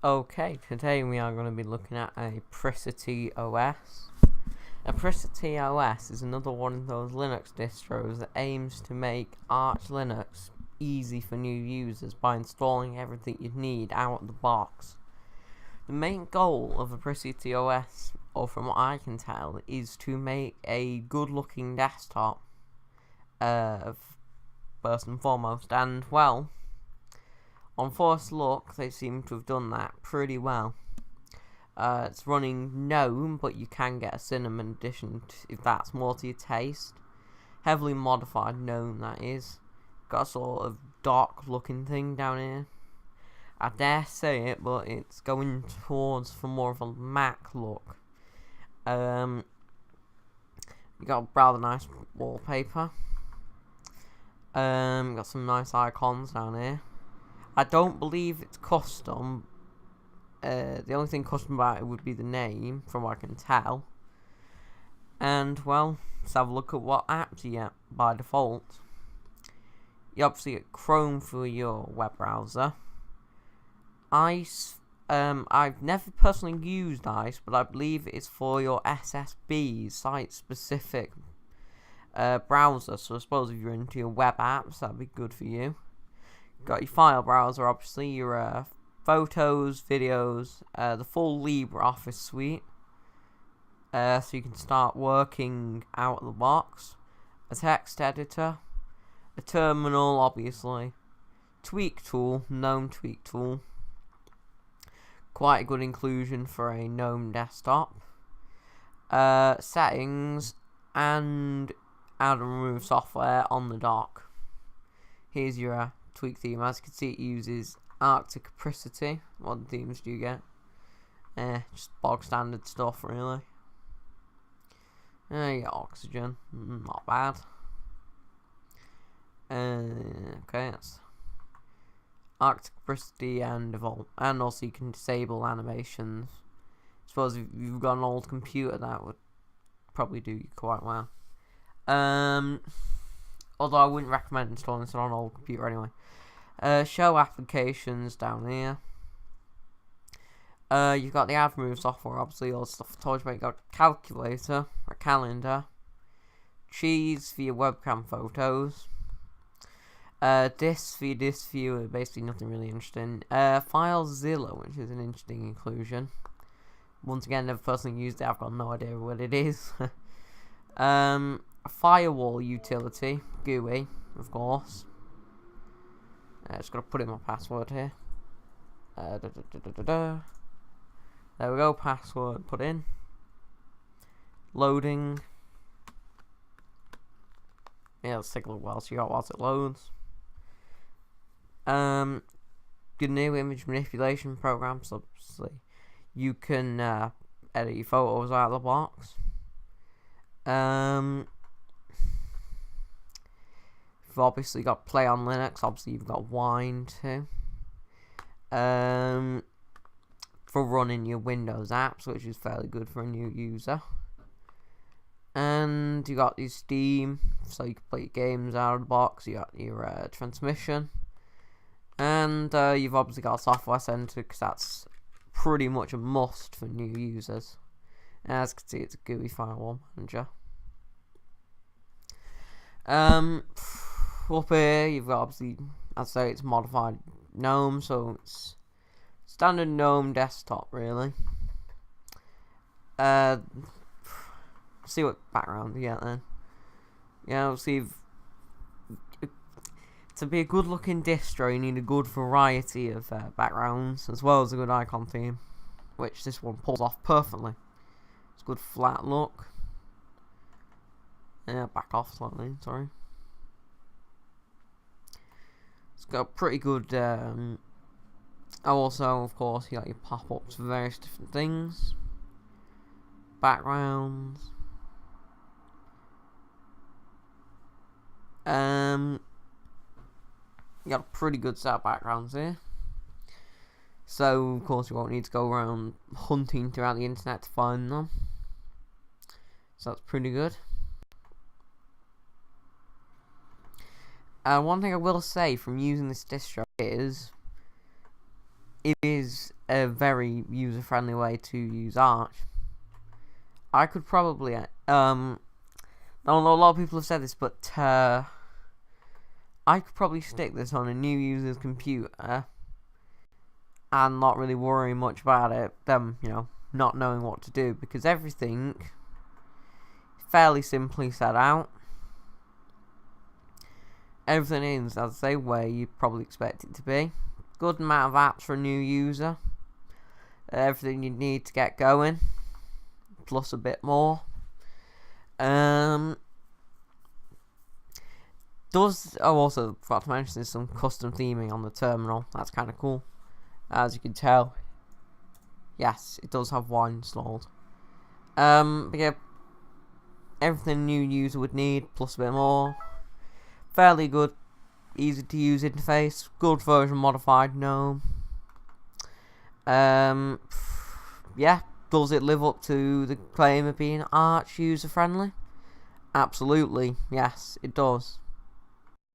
Okay, today we are going to be looking at Apricity OS. Apricity OS is another one of those Linux distros that aims to make Arch Linux easy for new users by installing everything you need out of the box. The main goal of Apricity OS, or from what I can tell, is to make a good looking desktop, first and foremost, and well, on first look, they seem to have done that pretty well. It's running GNOME, but you can get a Cinnamon edition if that's more to your taste. Heavily modified GNOME, that is. Got a sort of dark looking thing down here. I dare say it, but it's going towards for more of a Mac look. You got rather nice wallpaper. Got some nice icons down here. I don't believe it's custom. The only thing custom about it would be the name, from what I can tell. And, well, let's have a look at what apps you get by default. You obviously get Chrome for your web browser. ICE, I've never personally used ICE, but I believe it's for your SSB, site-specific browser. So I suppose if you're into your web apps, that'd be good for you. Got your file browser, obviously, your photos, videos, the full LibreOffice suite, so you can start working out of the box, a text editor, a terminal, obviously, tweak tool, GNOME tweak tool, quite a good inclusion for a GNOME desktop, settings, and add and remove software on the dock. Here's your tweak theme. As you can see, it uses Arctic Apricity. What themes do you get? Just bog standard stuff, really. You get Oxygen, not bad. Okay, that's Arctic Apricity and Evolve, and also you can disable animations. I suppose if you've got an old computer, that would probably do you quite well. Although I wouldn't recommend installing this on an old computer anyway. Show applications down here. You've got the add remove software, obviously, all the stuff I told you about. You've got a calculator, a calendar, cheese for your webcam photos, disk for your disk viewer, basically nothing really interesting. FileZilla, which is an interesting inclusion. Once again, never personally used it, I've got no idea what it is. A firewall utility, GUI, of course. Just gotta put in my password here. There we go, password put in. Loading. Yeah, let's take a look whilst it loads. Good new image manipulation programs, obviously. You can edit your photos out of the box. You've obviously got Play on Linux, obviously you've got Wine too. For running your Windows apps, which is fairly good for a new user. And you got your Steam, so you can play your games out of the box. You got your transmission. And you've obviously got a Software Center, because that's pretty much a must for new users. As you can see, it's a GUI firewall manager. Up here, you've got obviously, I'd say it's modified GNOME, so it's standard GNOME desktop, really. See what background you get then. Yeah, obviously, to be a good looking distro, you need a good variety of backgrounds, as well as a good icon theme, which this one pulls off perfectly. It's a good flat look. Yeah, back off slightly, sorry. It's got pretty good, also, of course, you got your pop-ups for various different things. Backgrounds. You got a pretty good set of backgrounds here. So, of course, you won't need to go around hunting throughout the internet to find them. So that's pretty good. One thing I will say from using this distro is it is a very user-friendly way to use Arch. I could probably, I don't know, a lot of people have said this, but I could probably stick this on a new user's computer and not really worry much about it, them, not knowing what to do, because everything fairly simply set out. Everything is, as I say, where you probably expect it to be. Good amount of apps for a new user. Everything you need to get going, plus a bit more. Also forgot to mention, there's some custom theming on the terminal. That's kind of cool. As you can tell, yes, it does have one installed. But yeah, everything a new user would need, plus a bit more. Fairly good, easy to use interface. Good version modified GNOME. Yeah, does it live up to the claim of being Arch user friendly? Absolutely, yes, it does.